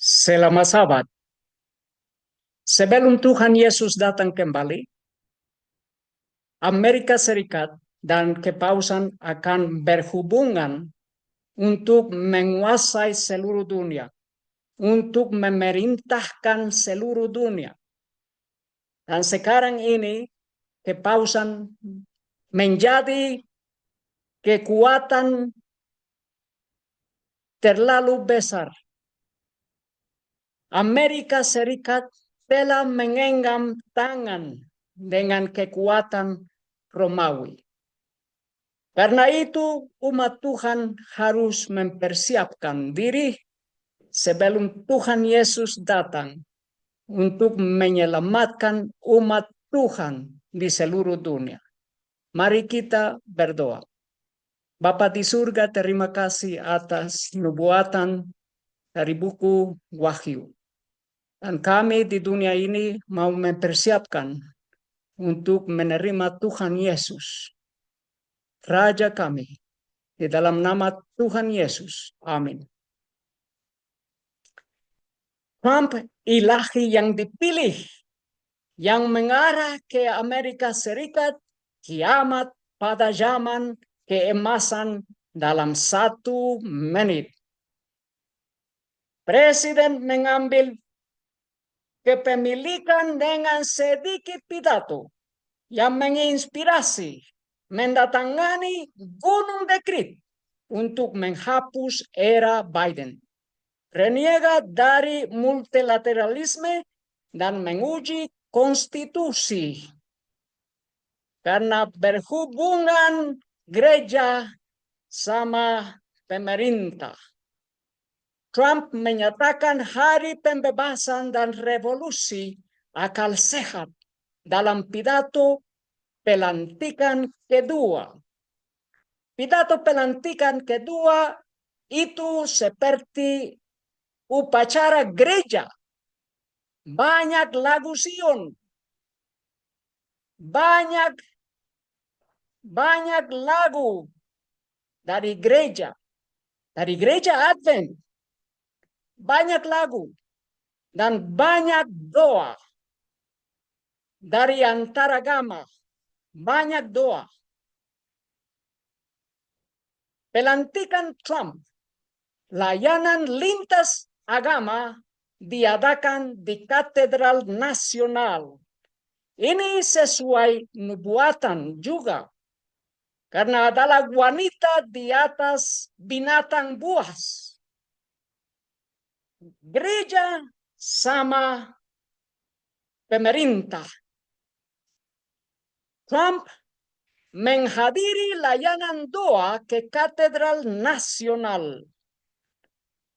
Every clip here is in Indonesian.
Selamat sahabat, sebelum Tuhan Yesus datang kembali, Amerika Serikat dan kepausan akan berhubungan untuk menguasai seluruh dunia, untuk memerintahkan seluruh dunia. Dan sekarang ini kepausan menjadi kekuatan terlalu besar. Amerika Serikat telah menggenggam tangan dengan kekuatan Romawi. Karena itu umat Tuhan harus mempersiapkan diri sebelum Tuhan Yesus datang untuk menyelamatkan umat Tuhan di seluruh dunia. Mari kita berdoa. Bapa di surga, terima kasih atas nubuatan dari buku Wahyu. Dan kami di dunia ini mau mempersiapkan untuk menerima Tuhan Yesus, Raja kami, di dalam nama Tuhan Yesus. Amin. Trump ilahi yang dipilih, yang mengarah ke Amerika Serikat, kiamat pada zaman keemasan dalam 1 menit. Presiden mengambil kepemilikan dengan sedikit pidato yang menginspirasi, mendatangani gunung dekrit untuk menghapus era Biden. Reniega dari multilateralisme dan menguji konstitusi karena berhubungan gereja sama pemerintah. Trump menyatakan hari pembebasan dan revolusi akal sehat dalam pidato pelantikan kedua. Pidato pelantikan kedua itu seperti upacara gereja. Banyak lagu Sion. Banyak lagu dari gereja Advent. Banyak lagu dan banyak doa dari antaragama. Banyak doa. Pelantikan Trump, layanan lintas agama diadakan di Katedral Nasional. Ini sesuai nubuatan juga, karena adalah wanita di atas binatang buas. Gereja sama pemerintah. Trump menghadiri layanan doa ke Katedral Nasional.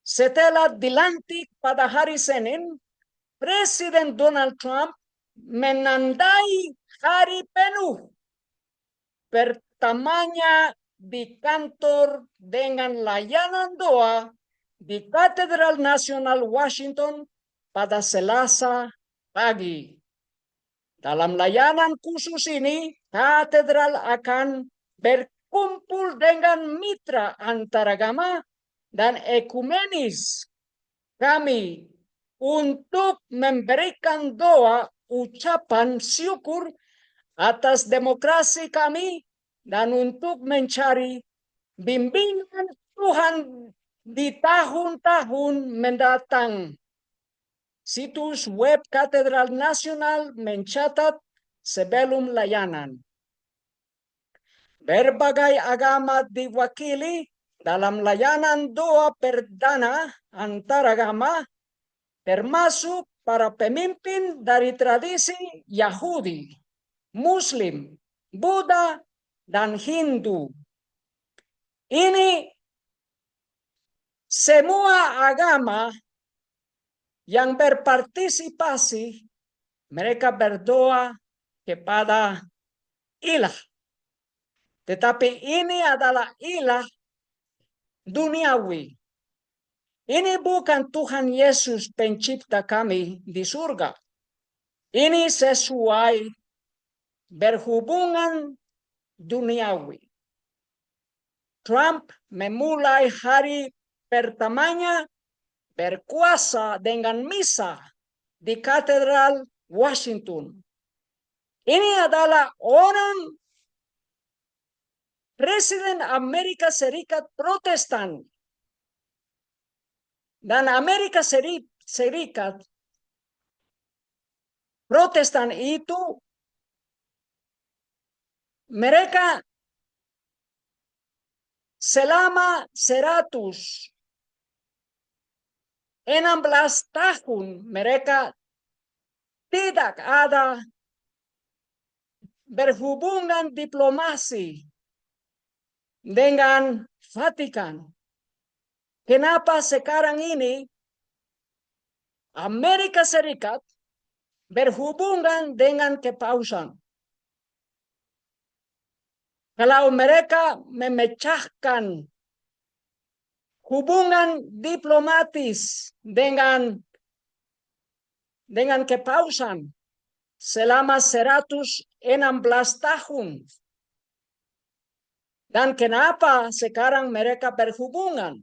Setelah dilantik pada hari Senin, Presiden Donald Trump menandai hari penuh pertamanya di kantor dengan layanan doa di Katedral Nasional Washington pada Selasa pagi. Dalam layanan khusus ini, katedral akan berkumpul dengan mitra antaragama dan ekumenis kami untuk memberikan doa ucapan syukur atas demokrasi kami dan untuk mencari bimbingan Tuhan di tahun-tahun mendatang. Situs web Katedral Nasional mencatat sebelum layanan. Berbagai agama diwakili dalam layanan doa perdana antaragama, termasuk para pemimpin dari tradisi Yahudi, Muslim, Buddha, dan Hindu. Ini semua agama yang berpartisipasi, mereka berdoa kepada ilah. Tetapi ini adalah ilah duniawi. Ini bukan Tuhan Yesus pencipta kami di surga. Ini sesuai berhubungan duniawi. Trump memulai hari pertamanya berkuasa dengan misa di Katedral Washington. Ini adalah orang Presiden Amerika Serikat Protestan. Dan Amerika Serikat Protestan itu mereka selama 116 tahun mereka tidak ada berhubungan diplomasi dengan Vatikan. Kenapa sekarang ini Amerika Serikat berhubungan dengan kepausan? Kalau mereka memecahkan hubungan diplomatis dengan kepausan selama 116 tahun. Dan kenapa sekarang mereka berhubungan?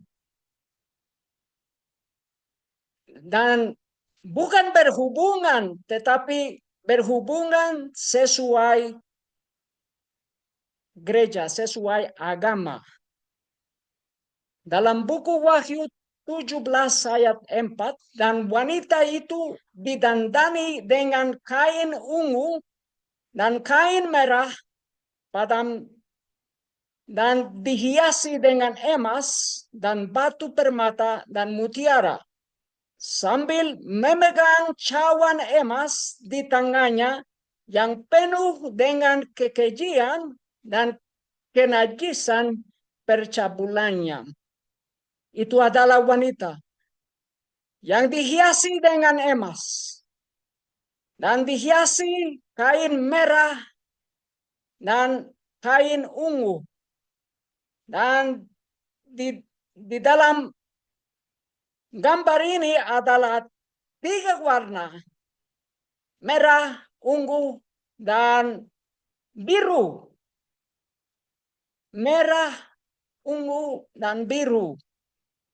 Dan bukan berhubungan, tetapi berhubungan sesuai gereja, sesuai agama. Dalam buku Wahyu 17 ayat 4, dan wanita itu didandani dengan kain ungu dan kain merah dan dihiasi dengan emas dan batu permata dan mutiara, sambil memegang cawan emas di tangannya yang penuh dengan kekejian dan kenajisan percabulannya. Itu adalah wanita yang dihiasi dengan emas dan dihiasi kain merah dan kain ungu. Dan di dalam gambar ini adalah 3 warna, merah, ungu, dan biru. Merah, ungu, dan biru.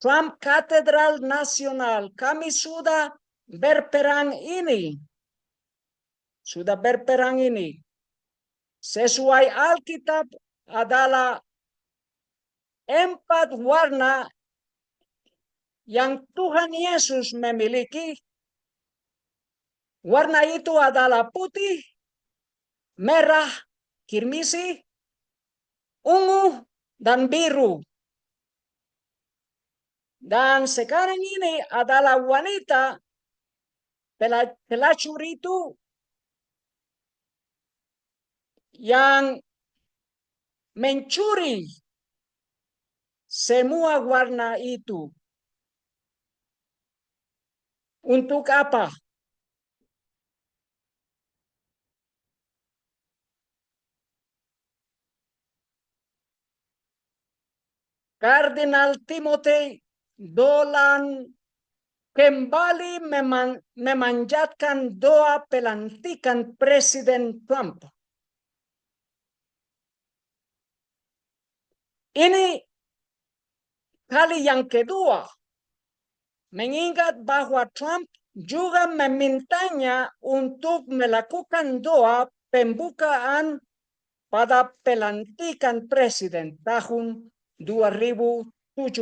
Trump Katedral Nasional, kami sudah berperang ini. Sesuai Alkitab adalah 4 warna yang Tuhan Yesus memiliki. Warna itu adalah putih, merah, kirmisi, ungu, dan biru. Dan sekarang ini adalah wanita pelacur itu yang mencuri semua warna itu. Untuk apa? Kardinal Timothy Dolan kembali memanjatkan doa pelantikan Presiden Trump. Ini kali yang kedua, mengingat bahwa Trump juga memintanya untuk melakukan doa pembukaan pada pelantikan presiden tahun 2017.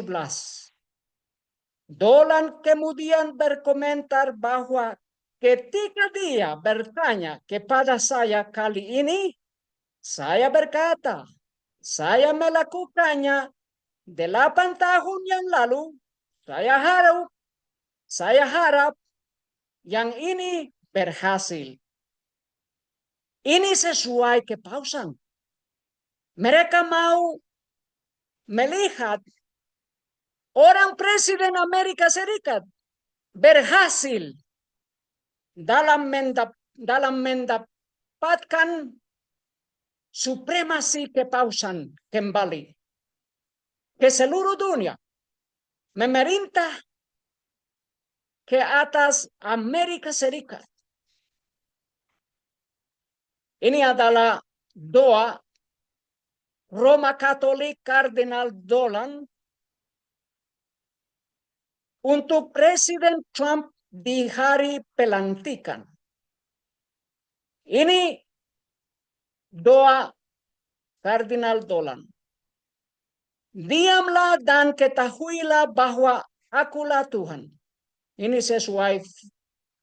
Dolan kemudian berkomentar bahwa ketika dia bertanya kepada saya kali ini, saya berkata, saya melakukannya 8 tahun yang lalu. Saya harap yang ini berhasil. Ini sesuai kepausan. Mereka mau melihat orang Presiden Amerika Serikat berhasil dalam mendapatkan supremasi kepausan kembali ke seluruh dunia, memerintah ke atas Amerika Serikat. Ini adalah doa Roma Katolik Kardinal Dolan untuk Presiden Trump di hari pelantikan. Ini doa Kardinal Dolan. Diamlah dan ketahuilah bahwa akulah Tuhan. Ini sesuai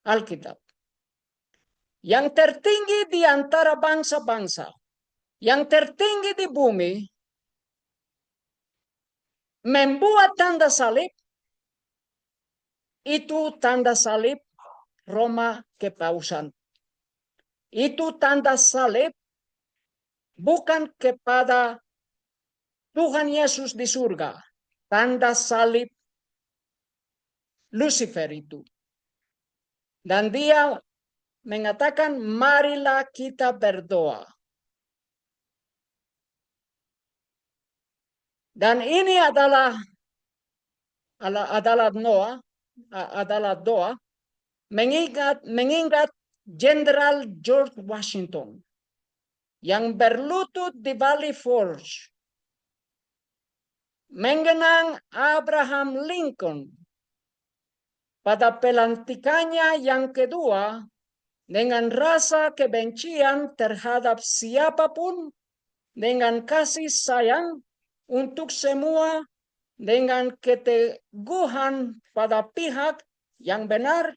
Alkitab. Yang tertinggi di antara bangsa-bangsa, yang tertinggi di bumi, membuat tanda salib, itu tanda salib Roma Kepausan. Itu tanda salib bukan kepada Tuhan Yesus di surga. Tanda salib Lucifer itu. Dan dia mengatakan, marilah kita berdoa. Dan ini adalah doa mengingat Jenderal George Washington yang berlutut di Valley Forge, mengenang Abraham Lincoln pada pelantikannya yang kedua dengan rasa kebencian terhadap siapapun, dengan kasih sayang untuk semua, dengan keteguhan pada pihak yang benar,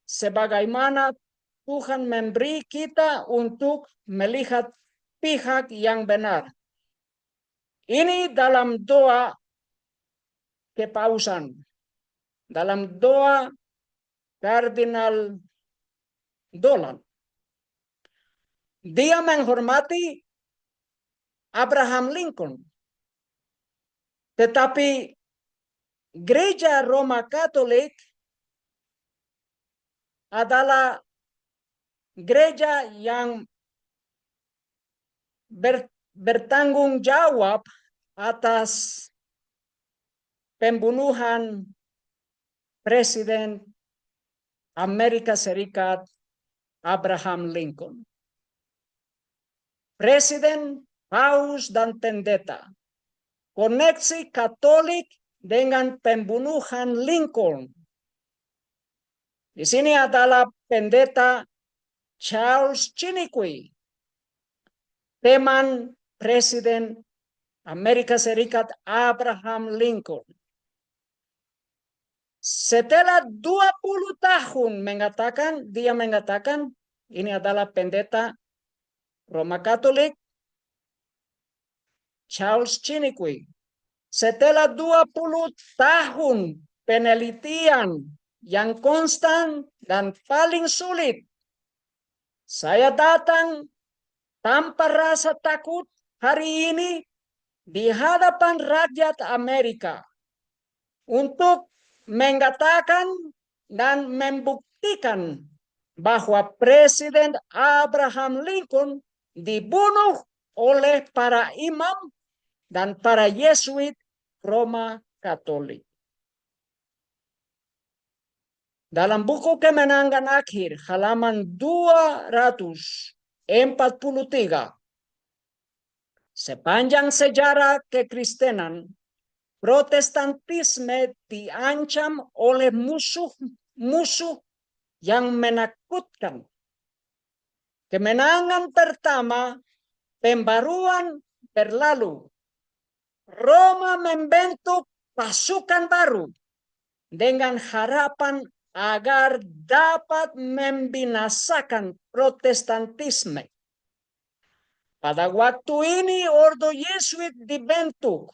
sebagaimana Tuhan memberi kita untuk melihat pihak yang benar. Ini dalam doa kepausan, dalam doa Kardinal Dolan. Dia menghormati Abraham Lincoln, tetapi Gereja Roma Katolik adalah gereja yang bertanggung jawab atas pembunuhan Presiden Amerika Serikat Abraham Lincoln. Presiden, paus, dan pendeta. Koneksi Katolik dengan pembunuhan Lincoln. Di sini adalah pendeta Charles Chiniquy, teman Presiden Amerika Serikat Abraham Lincoln. Setelah 20 tahun dia mengatakan, ini adalah pendeta Roma Katolik Charles Chiniquy. Setelah 20 tahun penelitian yang konstan dan paling sulit, saya datang tanpa rasa takut hari ini di hadapan rakyat Amerika untuk mengatakan dan membuktikan bahwa Presiden Abraham Lincoln dibunuh oleh para imam dan para Yesuit Roma Katolik. Dalam buku Kemenangan Akhir, halaman 243, sepanjang sejarah kekristenan, Protestantisme diancam oleh musuh yang menakutkan. Kemenangan pertama, pembaruan berlalu. Roma membentuk pasukan baru dengan harapan agar dapat membinasakan Protestantisme. Pada waktu ini Ordo Yesuit dibentuk.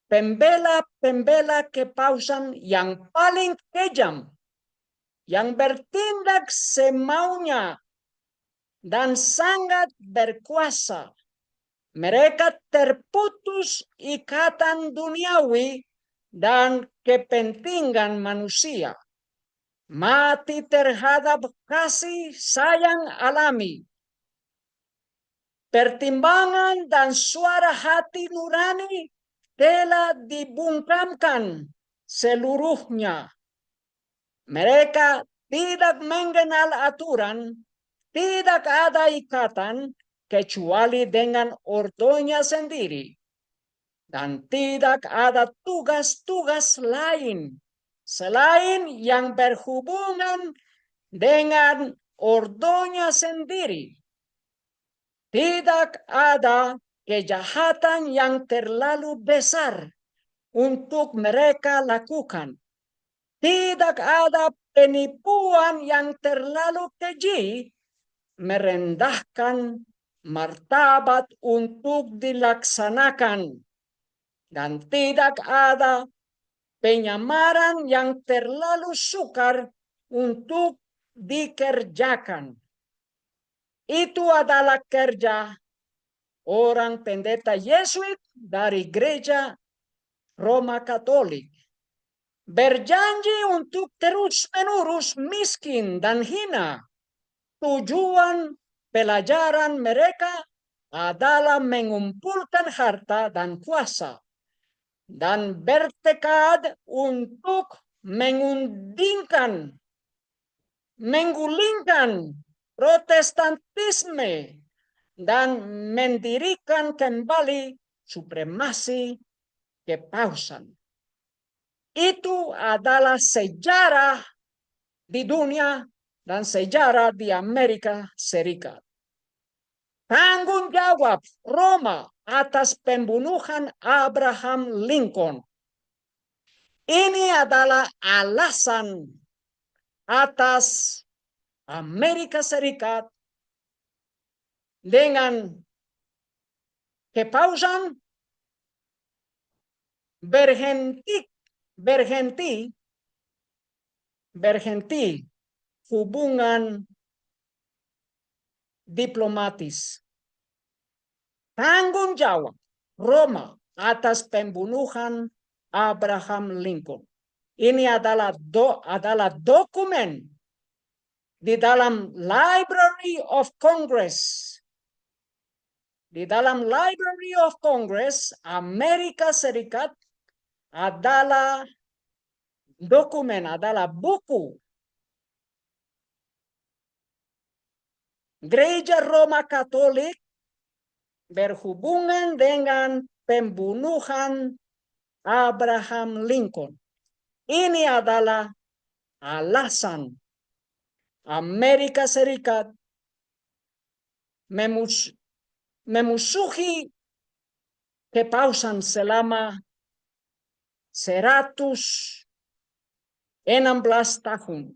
Pembela kepausan yang paling kejam, yang bertindak semaunya dan sangat berkuasa. Mereka terputus ikatan duniawi dan kepentingan manusia. Mati terhadap kasih sayang alami. Pertimbangan dan suara hati nurani telah dibungkamkan seluruhnya. Mereka tidak mengenal aturan, tidak ada ikatan kecuali dengan ordonya sendiri. dan tidak ada tugas-tugas lain selain yang berhubungan dengan ordonya sendiri. Tidak ada kejahatan yang terlalu besar untuk mereka lakukan. Tidak ada penipuan yang terlalu keji merendahkan martabat untuk dilaksanakan. Dan tidak ada penyamaran yang terlalu sukar untuk dikerjakan. Itu adalah kerja orang pendeta Yesuit dari gereja Roma Katolik. Berjanji untuk terus-menerus miskin dan hina. Tujuan pelajaran mereka adalah mengumpulkan harta dan kuasa dan bertekad untuk menggulingkan Protestantisme dan mendirikan kembali supremasi kepausan. Itu adalah sejarah di dunia dan sejarah di Amerika Serikat. Tanggung jawab Roma atas pembunuhan Abraham Lincoln. Ini adalah alasan atas Amerika Serikat dengan kepausan berhenti hubungan diplomatis. Tanggung jawab Roma atas pembunuhan Abraham Lincoln. Ini adalah dokumen di dalam Library of Congress. Di dalam Library of Congress, Amerika Serikat adalah dokumen, adalah buku Gereja Roma Katolik berhubungan dengan pembunuhan Abraham Lincoln. Ini adalah alasan Amerika Serikat memusuhi kepausan selama 116 tahun.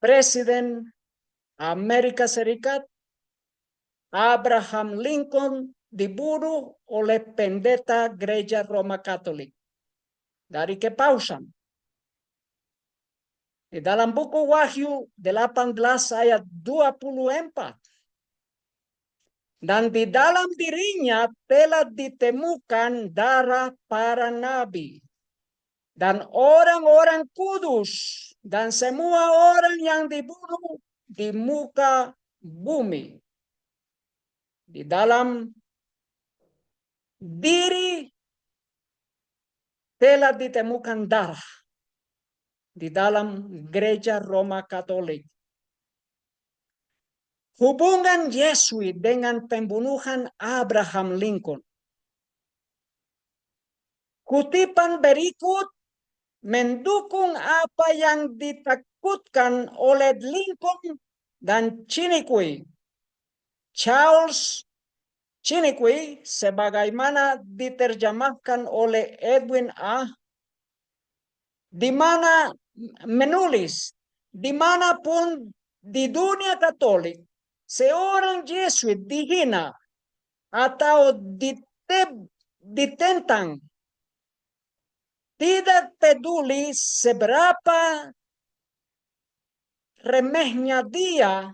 Presiden Amerika Serikat Abraham Lincoln dibunuh oleh pendeta Gereja Roma Katolik dari kepausan. Di dalam buku Wahyu 18 ayat 24. Dan di dalam dirinya telah ditemukan darah para nabi dan orang-orang kudus dan semua orang yang dibunuh di muka bumi. Di dalam diri telah ditemukan darah di dalam gereja Roma Katolik. Hubungan Yesuit dengan pembunuhan Abraham Lincoln. Kutipan berikut mendukung apa yang ditakutkan oleh Lincoln dan Chiniquy. Charles Chiniquy, sebagaimana diterjemahkan oleh Edwin A., di mana menulis, dimanapun di dunia Katolik, seorang Yesuit dihina atau ditentang, tidak peduli seberapa remehnya dia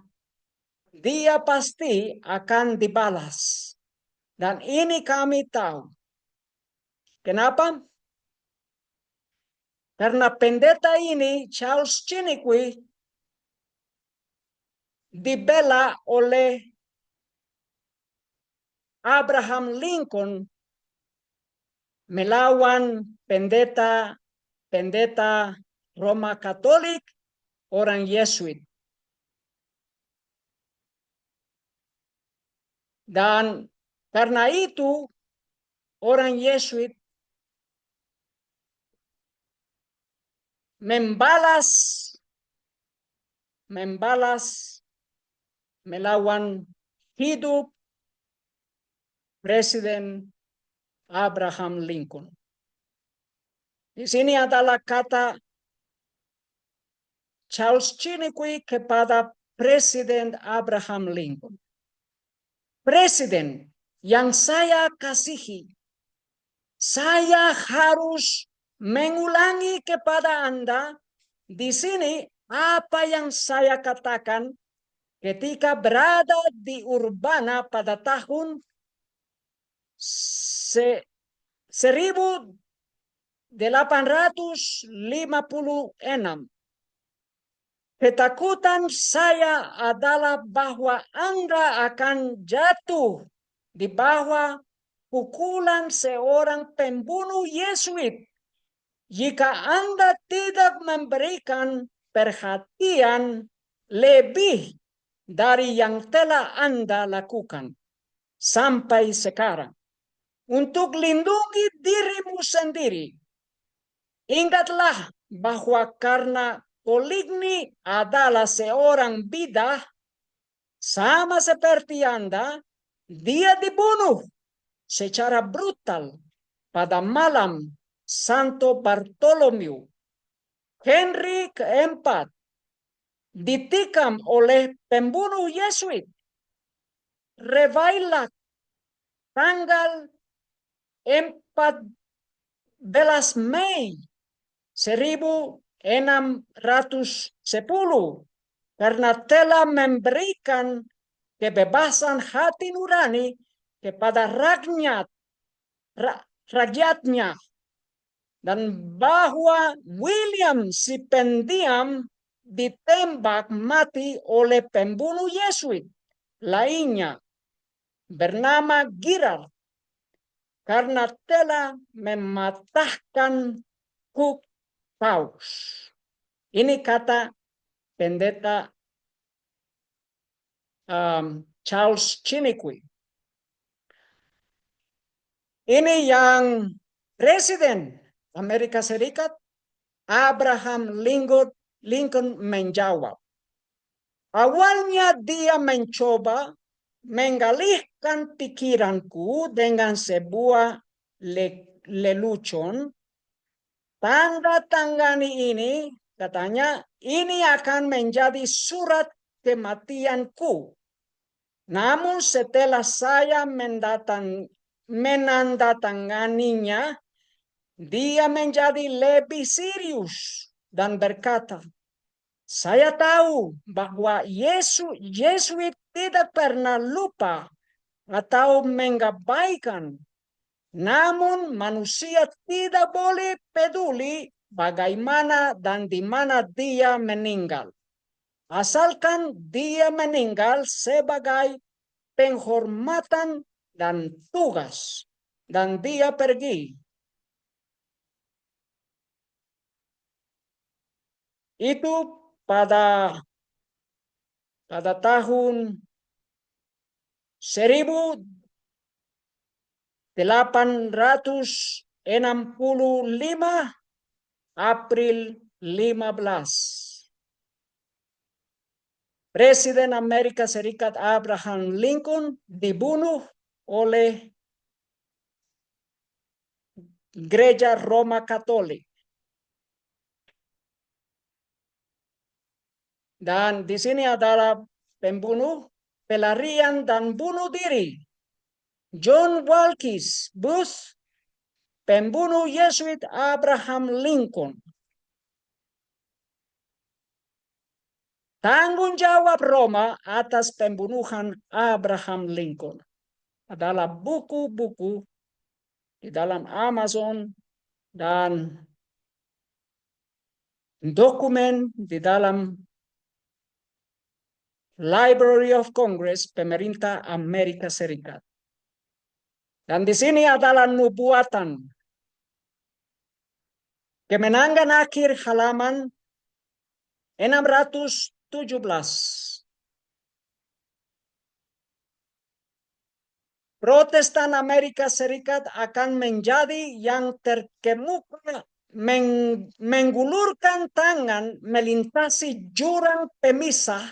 pasti akan dibalas. Dan ini kami tahu. Kenapa? Karena pendeta ini, Charles Chiniquy, dibela oleh Abraham Lincoln melawan pendeta Roma Katolik, orang Yesuit. Dan karena itu orang Yesuit membalas melawan hidup Presiden Abraham Lincoln. Di sini adalah kata Charles Chiniquy kepada Presiden Abraham Lincoln. Presiden yang saya kasihi, saya harus mengulangi kepada Anda di sini apa yang saya katakan ketika berada di Urbana pada tahun 1856. Ketakutan saya adalah bahwa Anda akan jatuh di bawah pukulan seorang pembunuh Yesuit jika Anda tidak memberikan perhatian lebih dari yang telah Anda lakukan sampai sekarang untuk lindungi dirimu sendiri. Ingatlah bahwa karena Coligny adalah seorang bidah, sama seperti Anda, dia dibunuh secara brutal pada malam Santo Bartolomeu. Henry keempat ditikam oleh pembunuh Yesuit. Revailak tanggal 14 Mei 1610 karena telah memberikan kebebasan hati nurani kepada rakyatnya, dan bahwa William si pendiam ditembak mati oleh pembunuh Yesuit lainnya bernama Girard karena telah mematahkan hook paus. Ini kata pendeta Charles Chiniquy. Ini yang Presiden Amerika Serikat Abraham Lincoln menjawab. Awalnya dia mencoba mengalihkan pikiranku dengan sebuah lelucon. Tanda tangani ini, katanya, ini akan menjadi surat kematianku. Namun setelah saya menandatanganinya, dia menjadi lebih serius dan berkata, saya tahu bahwa Yesuit tidak pernah lupa atau mengabaikan. Namun manusia tidak boleh peduli bagaimana dan di mana dia meninggal. Asalkan dia meninggal sebagai penghormatan dan tugas. Dan dia pergi. Itu pada tahun 1865 April 15. Presiden Amerika Serikat Abraham Lincoln dibunuh oleh Gereja Roma Katolik. Dan di sini adalah pembunuh, pelarian dan bunuh diri. John Wilkes Booth, pembunuh Yesuit Abraham Lincoln. Tanggung jawab Roma atas pembunuhan Abraham Lincoln adalah buku-buku di dalam Amazon dan dokumen di dalam Library of Congress pemerintah Amerika Serikat. Dan di sini adalah nubuatan. Kemenangan akhir halaman 617. Protestan Amerika Serikat akan menjadi yang terkemuka menggulurkan tangan melintasi jurang pemisah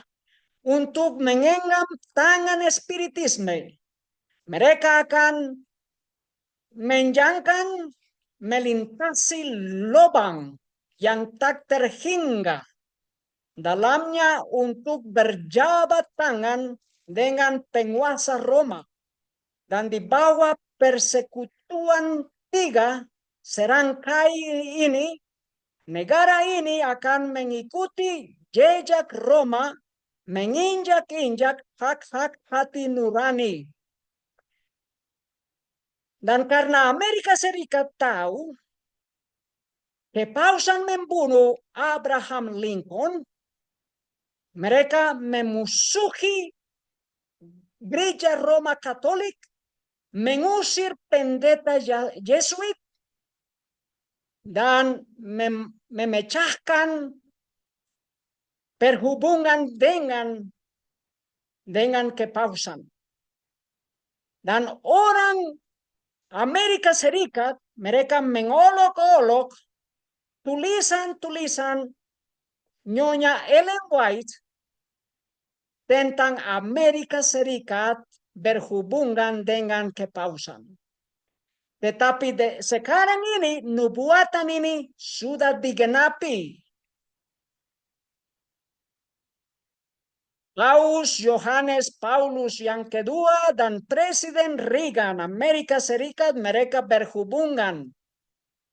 untuk mengenggam tangan spiritisme. Mereka akan menjangkan melintasi lubang yang tak terhingga dalamnya untuk berjabat tangan dengan penguasa Roma. Dan di bawah persekutuan tiga serangkai ini, negara ini akan mengikuti jejak Roma, menginjak-injak hak-hak hati nurani. Dan karena Amerika Serikat tahu kepausan membunuh Abraham Lincoln, mereka memusuhi gereja Roma Katolik, mengusir pendeta Jesuit, dan memecahkan perhubungan dengan kepausan. Dan orang Amerika Serikat, mereka mengolok-olok tulisan-tulisan Nyonya Ellen White tentang Amerika Serikat berhubungan dengan kepausan. Tetapi sekarang ini nubuatan ini sudah digenapi. Paus Yohanes Paulus yang kedua dan Presiden Reagan Amerika Serikat mereka berhubungan.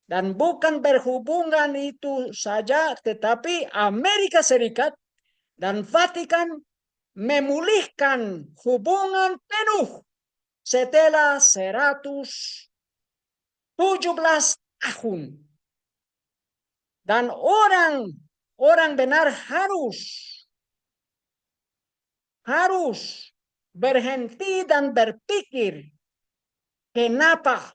Dan bukan berhubungan itu saja, tetapi Amerika Serikat dan Vatikan memulihkan hubungan penuh setelah 117 tahun. Dan orang benar harus berhenti dan berpikir kenapa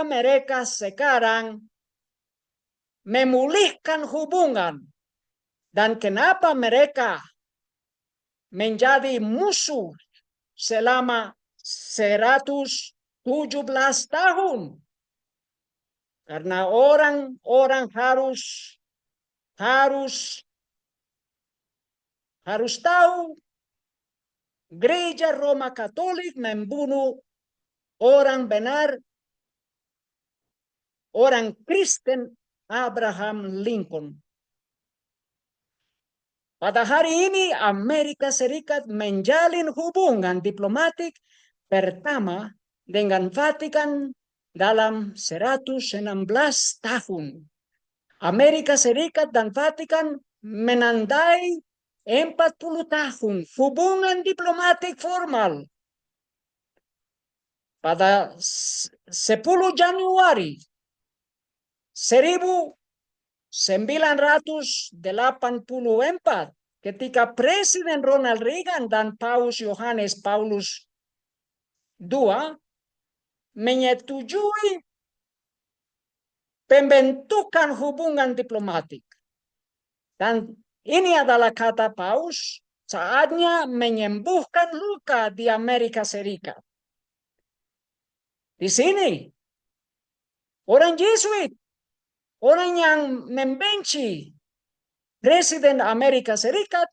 mereka sekarang memulihkan hubungan dan kenapa mereka menjadi musuh selama 117 tahun. Karena orang harus tahu gereja Roma Katolik membunuh orang benar, orang Kristen Abraham Lincoln. Pada hari ini Amerika Serikat menjalin hubungan diplomatik pertama dengan Vatikan dalam 116 tahun. Amerika Serikat dan Vatikan menandai 40 tahun hubungan diplomatik formal. Pada 10 Januari 1984, ketika Presiden Ronald Reagan dan Paus Yohanes Paulus II menyetujui pembentukan hubungan diplomatik. Dan ini adalah kata Paus, saatnya menyembuhkan luka di Amerika Serikat. Di sini, orang Jesuit, orang yang membenci Presiden Amerika Serikat,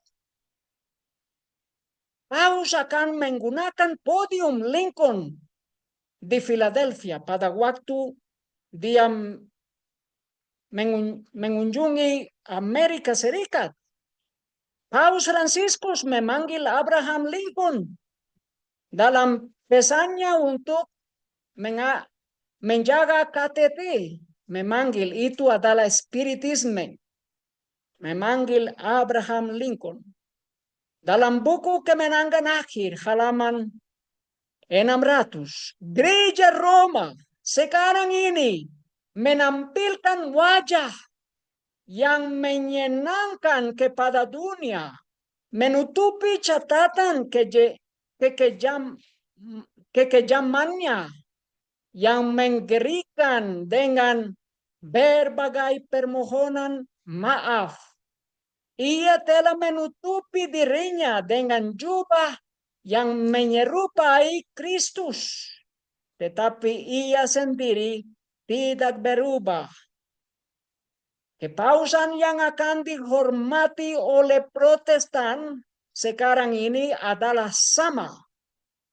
Paus akan menggunakan podium Lincoln di Philadelphia pada waktu dia mengunjungi Amerika Serikat. Paus Franciscus memanggil Abraham Lincoln dalam pesannya untuk menjaga KTP. Memanggil itu adalah spiritisme. Memanggil Abraham Lincoln. Dalam buku Kemenangan Akhir halaman 600, Gereja Roma sekarang ini menampilkan wajah yang menyenangkan kepada dunia, menutupi catatan kekejamannya yang mengerikan dengan berbagai permohonan maaf. Ia telah menutupi dirinya dengan jubah yang menyerupai Kristus, tetapi ia sendiri tidak berubah. Kepausan yang akan dihormati oleh Protestan sekarang ini adalah sama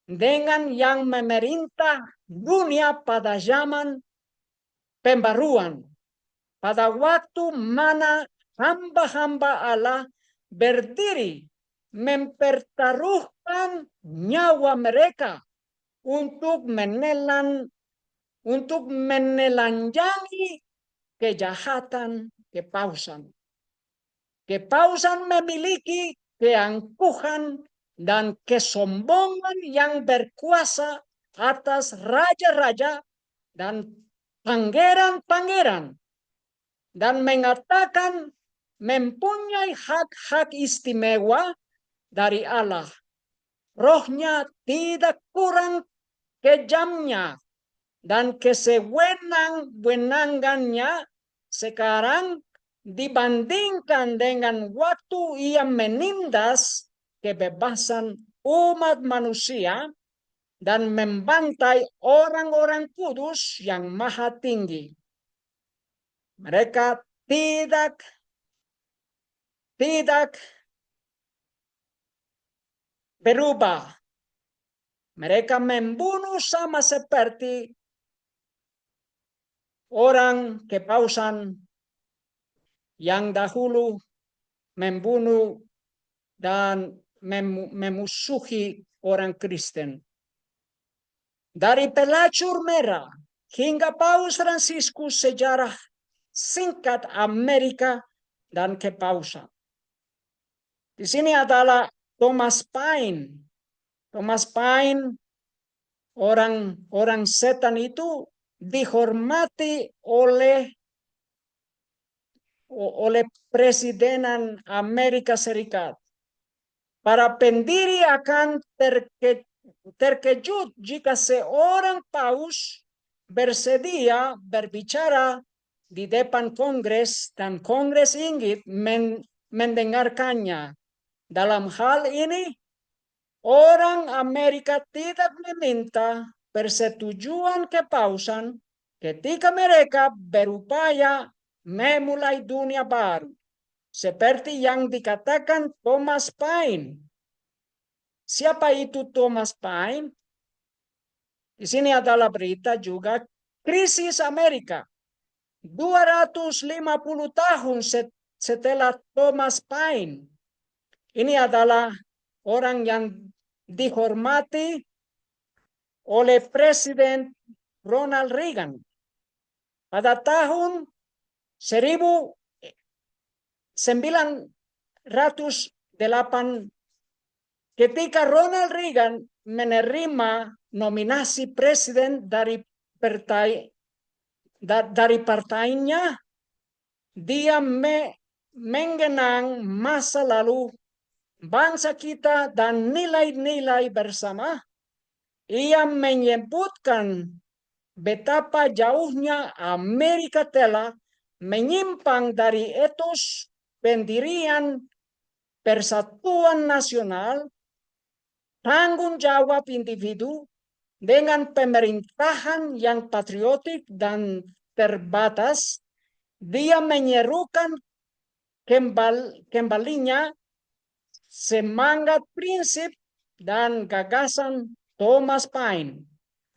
dengan yang memerintah dunia pada zaman pembaruan, pada waktu mana hamba-hamba Allah berdiri mempertaruhkan nyawa mereka untuk menelanjangi kejahatan kepausan. Kepausan memiliki keangkuhan dan kesombongan yang berkuasa atas raja-raja dan pangeran-pangeran, dan mengatakan mempunyai hak-hak istimewa dari Allah. Rohnya tidak kurang kejamnya dan kesewenang-wenangannya sekarang dibandingkan dengan waktu ia menindas kebebasan umat manusia dan membantai orang-orang kudus yang maha tinggi. Mereka tidak berubah. Mereka membunuh sama seperti orang kepausan yang dahulu membunuh dan memusuhi orang Kristen. Dari pelacur merah hingga Paus Fransiskus, sejarah singkat Amerika dan kepausan. Di sini adalah Thomas Paine. Thomas Paine, orang setan itu dihormati oleh Presidenan Amerika Serikat. Para pendiri akan terkejut jika seorang paus bersedia berbicara di depan Kongres dan Kongres ingin mendengarkannya. Dalam hal ini, orang Amerika tidak meminta persetujuan kepausan ketika mereka berupaya memulai dunia baru, seperti yang dikatakan Thomas Paine. Siapa itu Thomas Paine? Di sini adalah berita juga krisis Amerika. 250 tahun setelah Thomas Paine. Ini adalah orang yang dihormati oleh Presiden Ronald Reagan. Pada tahun 1908, ketika Ronald Reagan menerima nominasi presiden dari partainya, dia mengenang masa lalu bangsa kita dan nilai-nilai bersama. Ia menyebutkan betapa jauhnya Amerika telah menyimpang dari etos pendirian persatuan nasional, tanggung jawab individu dengan pemerintahan yang patriotik dan terbatas. Dia menyerukan kembalinya semangat, prinsip, dan gagasan Thomas Paine,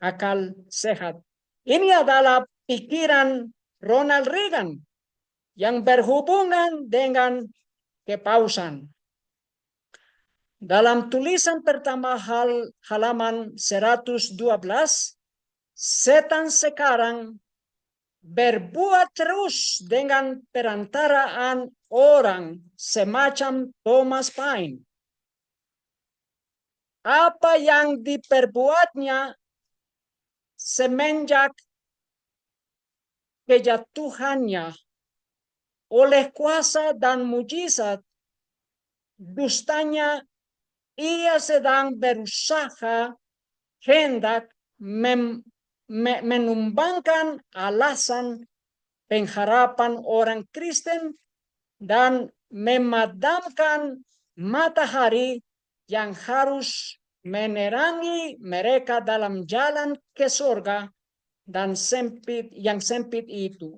akal sehat. Ini adalah pikiran Ronald Reagan yang berhubungan dengan kepausan. Dalam tulisan pertama halaman 112, setan sekarang berbuat terus dengan perantaraan orang semacam Thomas Paine. Apa yang diperbuatnya semenjak kejatuhannya oleh kuasa dan mujizat dustanya, ia sedang berusaha hendak menumbangkan alasan pengharapan orang Kristen dan memadamkan matahari yang harus menerangi mereka dalam jalan ke surga dan yang sempit itu.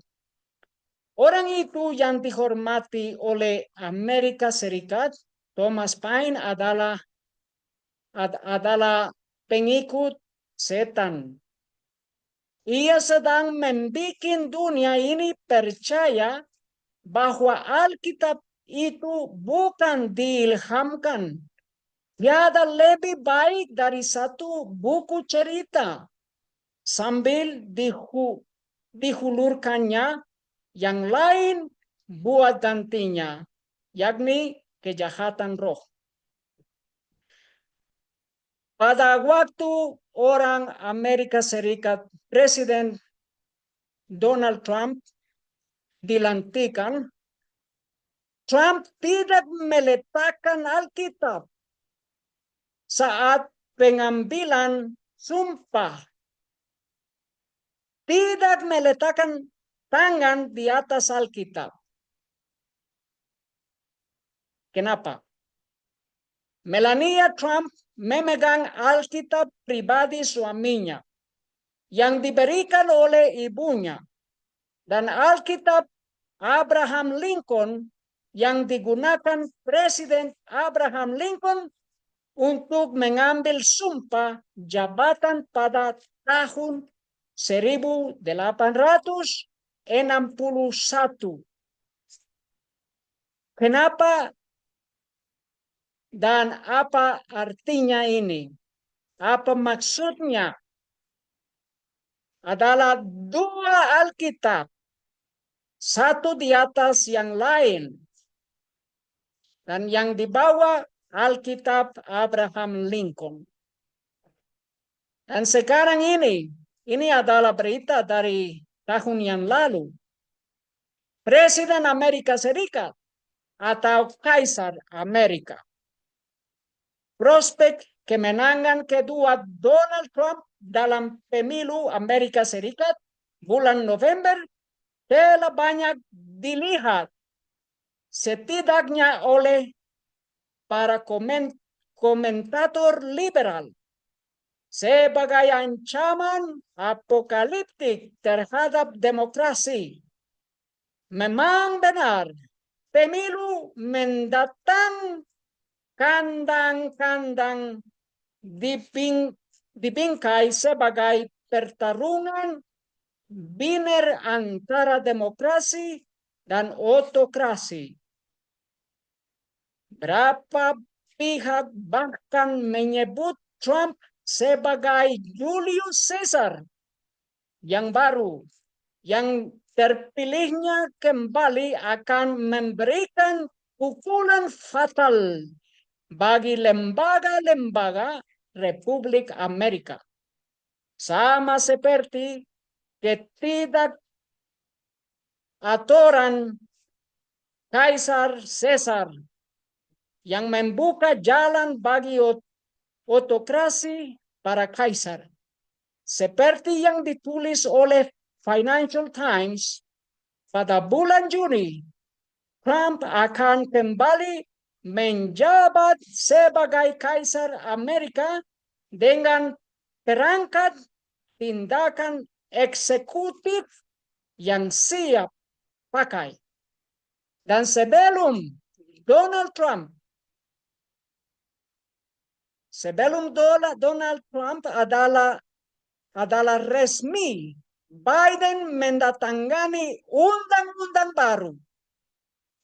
Orang itu yang dihormati oleh Amerika Serikat, Thomas Paine adalah pengikut setan. Ia sedang membuat dunia ini percaya bahwa Alkitab itu bukan diilhamkan. Tiada lebih baik dari satu buku cerita. Sambil dihulurkannya yang lain buat gantinya, yakni kejahatan roh. Pada waktu orang Amerika Serikat, Presiden Donald Trump dilantikan, Trump tidak meletakkan Alkitab saat pengambilan sumpah. Tidak meletakkan tangan di atas Alkitab. Kenapa? Melania Trump memegang Alkitab pribadi suaminya yang diberikan oleh ibunya dan Alkitab Abraham Lincoln yang digunakan Presiden Abraham Lincoln untuk mengambil sumpah jabatan pada tahun 1861. Kenapa dan apa artinya ini? Apa maksudnya? Adalah dua Alkitab, satu di atas yang lain, dan yang dibawa Alkitab Abraham Lincoln. Dan sekarang ini adalah berita dari tahun yang lalu. Presiden Amerika Serikat atau Kaisar Amerika. Prospek kemenangan kedua Donald Trump dalam pemilu Amerika Serikat bulan November telah banyak dilihat setidaknya oleh para komentator liberal sebagai ancaman apokaliptik terhadap demokrasi. Memang benar, pemilu mendatang kandang-kandang dibingkai sebagai pertarungan biner antara demokrasi dan otokrasi. Berapa pihak bahkan menyebut Trump sebagai Julius Caesar yang baru, yang terpilihnya kembali akan memberikan pukulan fatal bagi lembaga-lembaga Republik Amerika. Sama seperti ketidakaturan Kaisar Caesar yang membuka jalan bagi otokrasi para kaisar. Seperti yang ditulis oleh Financial Times, pada bulan Juni, Trump akan kembali menjabat sebagai Kaisar Amerika dengan perangkat tindakan eksekutif yang siap pakai. Dan sebelum Donald Trump adalah resmi, Biden mendatangani undang-undang baru,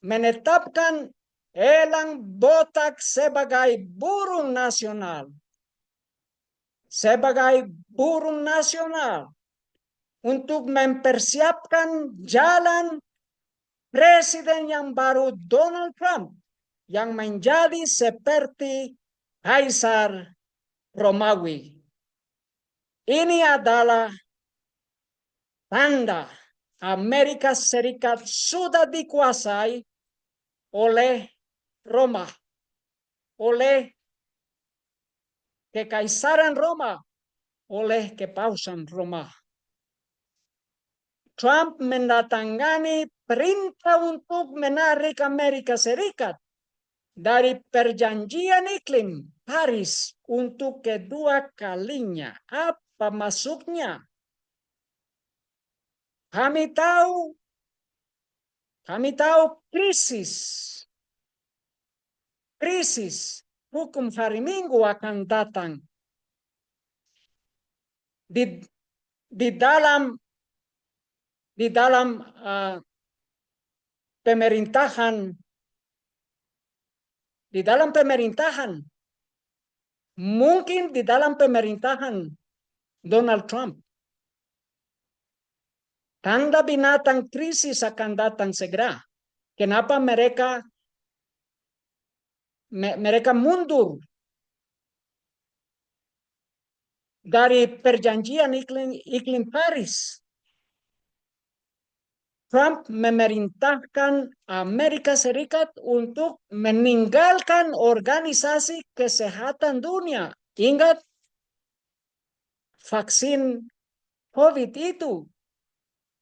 menetapkan elang botak sebagai burung nasional. Untuk mempersiapkan jalan presiden yang baru Donald Trump yang menjadi seperti Kaisar Romawi. Ini adalah tanda Amerika Serikat sudah dikuasai oleh Roma, oleh Kekaisaran Roma, oleh Kepausan Roma. Trump mendatangani perintah untuk menarik Amerika Serikat dari perjanjian iklim Paris untuk kedua kalinya. Apa masuknya? Kami tahu krisis hukum hari Minggu akan datang di di dalam uh, pemerintahan mungkin di dalam pemerintahan Donald Trump. Tanda binatang krisis akan datang segera. Kenapa mereka mundur dari perjanjian iklim Paris? Trump memerintahkan Amerika Serikat untuk meninggalkan organisasi kesehatan dunia. Ingat vaksin COVID itu.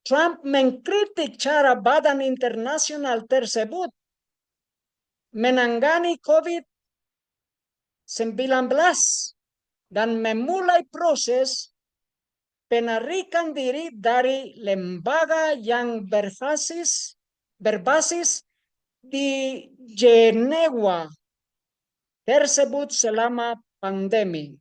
Trump mengkritik cara badan internasional tersebut menangani COVID-19 dan memulai proses penarikan diri dari lembaga yang berbasis di Jenewa tersebut selama pandemi.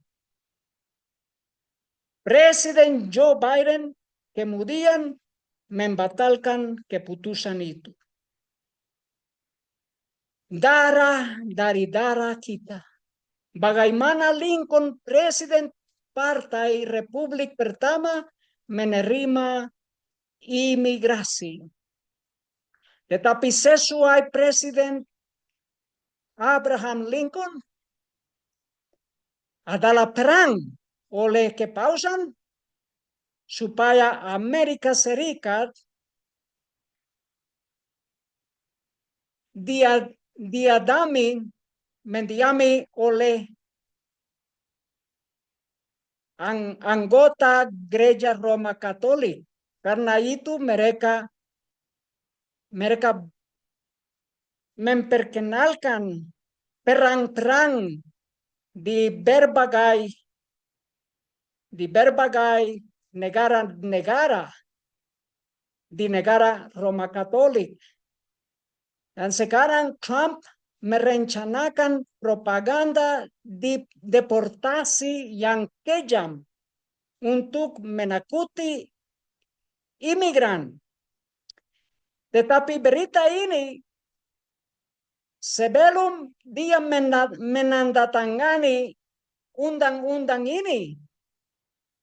Presiden Joe Biden kemudian membatalkan keputusan itu. Darah dari darah kita. Bagaimana Lincoln, presiden Partai Republik pertama, menerima imigrasi. Tetapi sesuai Presiden Abraham Lincoln adalah perang oleh kepausan supaya Amerika Serikat mendiami oleh anggota Gereja Roma Katolik. Karena itu mereka memperkenalkan perang-perang di berbagai negara di negara Roma Katolik. Dan sekarang Trump merencanakan propaganda deportasi yang kejam untuk menakuti imigran. Tetapi berita ini sebelum dia menandatangani undang-undang ini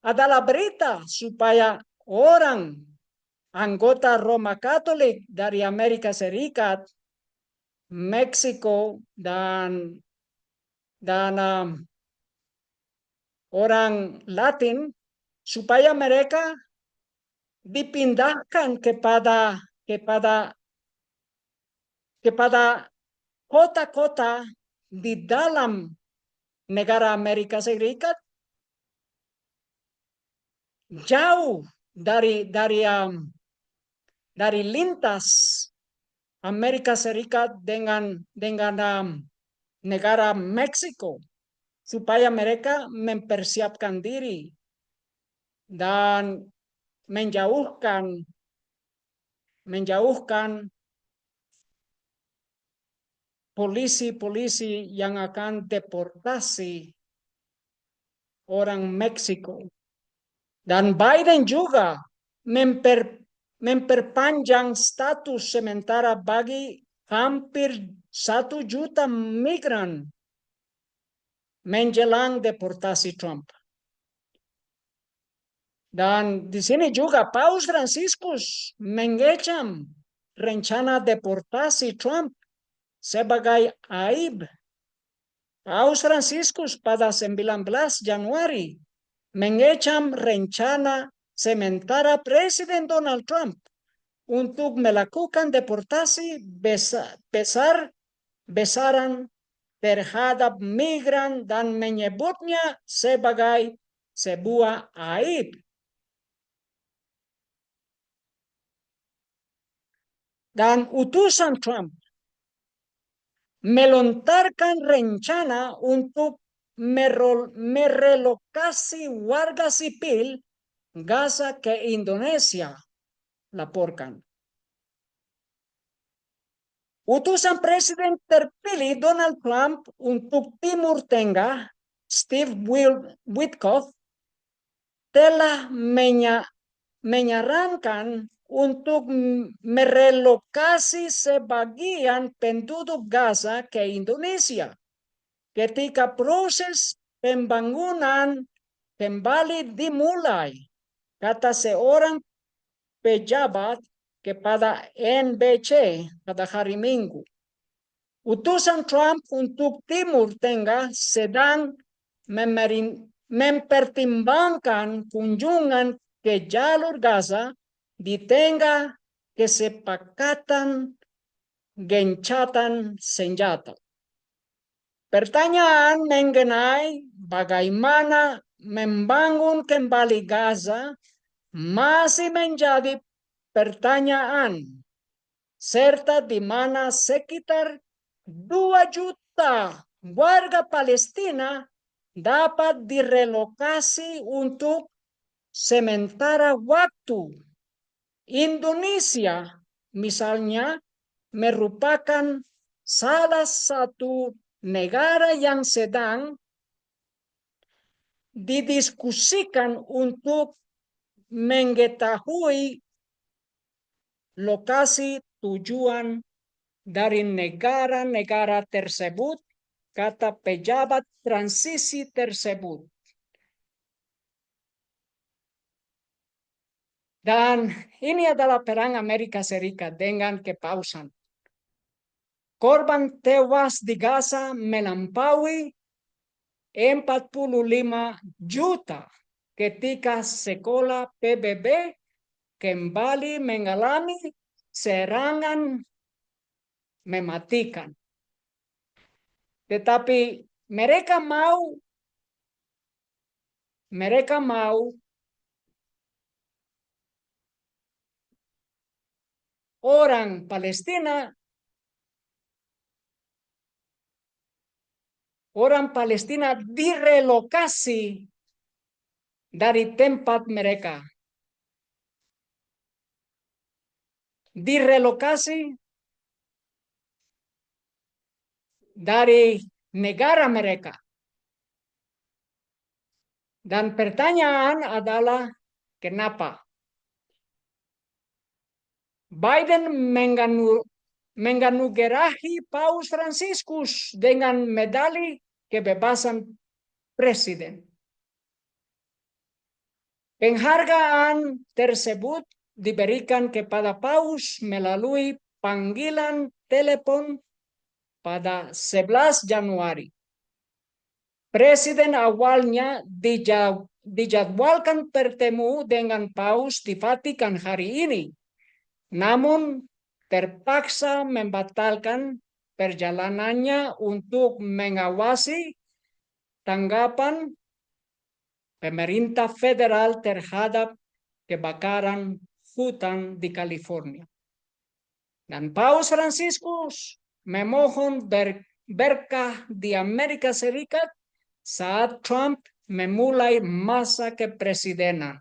adalah berita supaya orang anggota Roma Katolik dari Amerika Serikat, Meksiko dan orang Latin supaya mereka dipindahkan kepada kota-kota di dalam negara Amerika Serikat jauh dari lintas Amerika Serikat dengan negara Meksiko supaya mereka mempersiapkan diri dan menjauhkan polisi-polisi yang akan deportasi orang Meksiko. Dan Biden juga memperpanjang status sementara bagi hampir 1 juta migran menjelang deportasi Trump. Dan di sini juga Paus Franciscus mengecam rencana deportasi Trump sebagai aib. Paus Franciscus pada 19 Januari mengecam rencana sementara Presiden Donald Trump untuk melakukan deportasi besaran terhadap migran dan menyebutnya sebagai sebuah aib. Dan utusan Trump melontarkan rencana untuk merelokasi warga sipil Gaza ke Indonesia, laporkan. Utusan Presiden terpilih Donald Trump untuk Timur Tengah, Steve Witkoff, telah menyarankan untuk merelokasi sebagian penduduk Gaza ke Indonesia ketika proses pembangunan kembali dimulai, kata seorang pejabat kepada NBC pada hari Minggu. Utusan Trump untuk Timur Tengah sedang mempertimbangkan kunjungan ke jalur Gaza di tengah kesepakatan gencatan senjata. Pertanyaan mengenai bagaimana membangun kembali Gaza masih menjadi pertanyaan, serta di mana sekitar 2 juta warga Palestina dapat direlokasi untuk sementara waktu. Indonesia, misalnya, merupakan salah satu negara yang sedang didiskusikan untuk mengetahui lokasi tujuan dari negara-negara tersebut, kata pejabat transisi tersebut. Dan ini adalah perang Amerika Serikat dengan kepausan. Korban tewas di Gaza melampaui 45 juta ketika sekolah PBB kembali mengalami serangan mematikan. Tetapi mereka mau orang Palestina direlokasi dari tempat mereka. Direlokasi dari negara mereka. Dan pertanyaan adalah kenapa? Biden menganugerahi Paus Fransiskus dengan medali kebebasan presiden. Penghargaan tersebut diberikan kepada Paus melalui panggilan telepon pada 11 Januari. Presiden awalnya dijadwalkan bertemu dengan Paus di Vatikan hari ini, namun terpaksa membatalkan perjalanannya untuk mengawasi tanggapan pemerintah federal terhadap kebakaran hutan di California. Dan Paus Fransiskus memohon berkah di Amerika Serikat saat Trump memulai masa kepresidenan.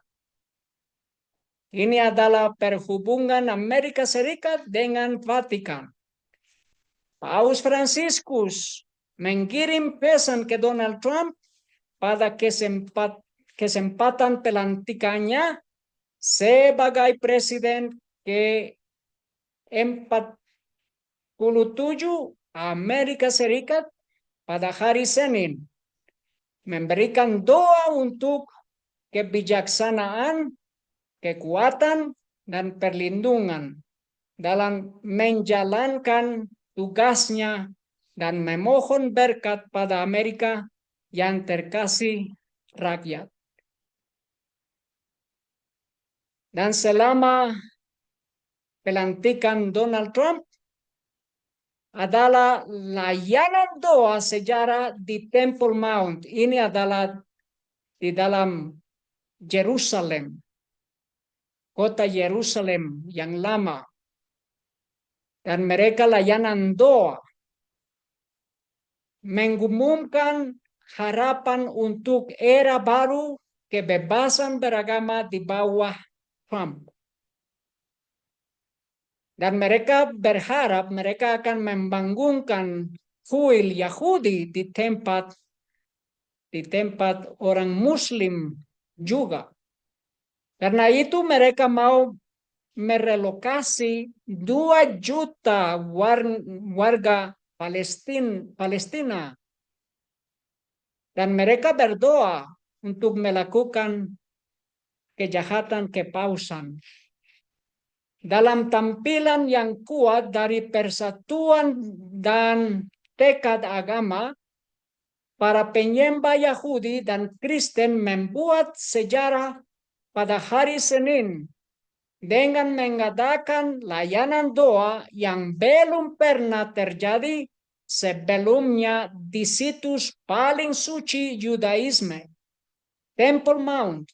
Ini adalah perhubungan Amerika Serikat dengan Vatikan. Paus Fransiskus mengirim pesan ke Donald Trump pada kesempatan pelantikannya sebagai presiden ke-47 Amerika Serikat pada hari Senin, memberikan doa untuk kebijaksanaan, kekuatan, dan perlindungan dalam menjalankan tugasnya dan memohon berkat pada Amerika yang terkasih rakyat. Dan selama pelantikan Donald Trump adalah layanan doa sejarah di Temple Mount. Ini adalah di dalam Yerusalem, kota Yerusalem yang lama. Dan mereka layanan doa mengumumkan harapan untuk era baru kebebasan beragama di bawah Trump. Dan mereka berharap mereka akan membangunkan kuil Yahudi di tempat orang Muslim juga. Karena itu mereka mau merelokasi 2 juta warga Palestina. Dan mereka berdoa untuk melakukan kejahatan kepausan. Dalam tampilan yang kuat dari persatuan dan tekad agama, para penyembah Yahudi dan Kristen membuat sejarah pada hari Senin dengan mengadakan layanan doa yang belum pernah terjadi sebelumnya di situs paling suci Yudaisme, Temple Mount,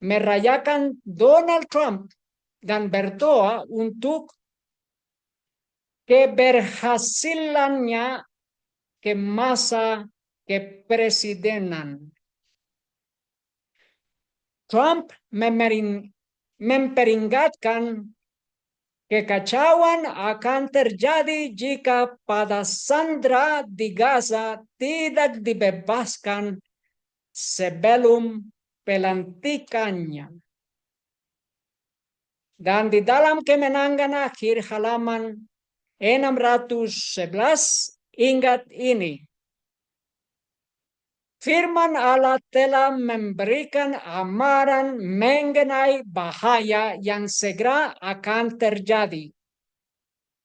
merayakan Donald Trump dan berdoa untuk keberhasilannya ke masa kepresidenan. Trump memperingatkan kekacauan akan terjadi jika pada sandera di Gaza tidak dibebaskan sebelum pelantikannya. Dan di dalam kemenangan akhir halaman 611, ingat ini. Firman Allah telah memberikan amaran mengenai bahaya yang segera akan terjadi.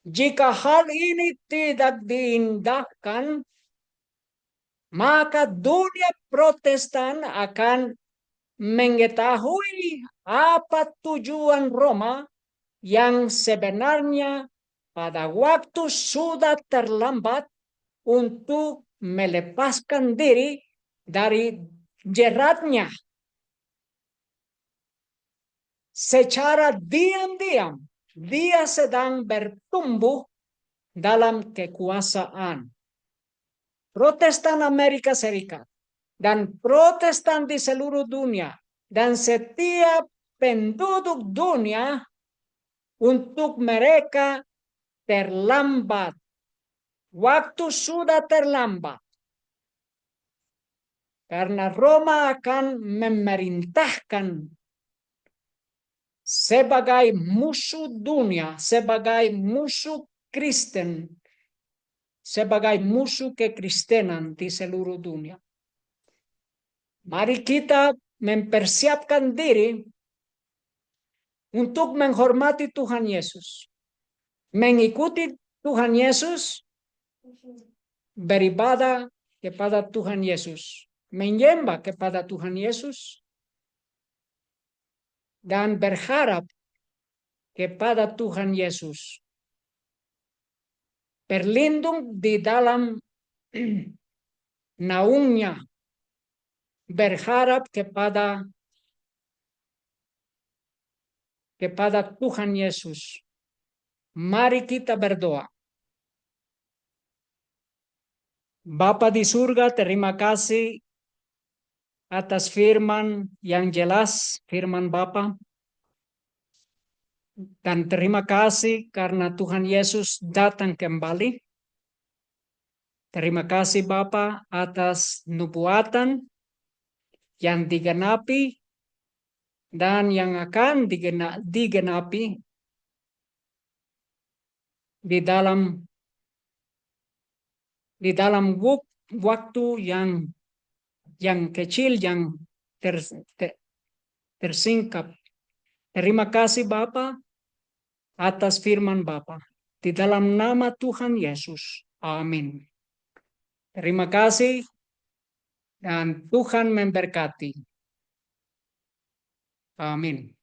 Jika hal ini tidak diindahkan, maka dunia Protestan akan mengetahui apa tujuan Roma yang sebenarnya pada waktu sudah terlambat untuk melepaskan diri dari jeratnya. Secara diam-diam, dia sedang bertumbuh dalam kekuasaan. Protestan Amerika Serikat dan Protestan di seluruh dunia dan setiap penduduk dunia, untuk mereka terlambat. Waktu sudah terlambat. Karena Roma akan memerintahkan sebagai musuh dunia, sebagai musuh Kristen, sebagai musuh kekristenan di seluruh dunia. Mari kita mempersiapkan diri untuk menghormati Tuhan Yesus, mengikuti Tuhan Yesus, beribadah kepada Tuhan Yesus, menyembah kepada Tuhan Yesus, dan berharap kepada Tuhan Yesus. Berlindung di dalam naungnya, berharap kepada Tuhan Yesus. Mari kita berdoa. Bapa di surga, terima kasih atas firman yang jelas, firman Bapa. Dan terima kasih karena Tuhan Yesus datang kembali. Terima kasih Bapa atas nubuatan yang digenapi dan yang akan digenapi di dalam waktu yang kecil, yang tersingkap. Terima kasih Bapa atas firman Bapa. Di dalam nama Tuhan Yesus. Amin. Terima kasih dan Tuhan memberkati. Amin.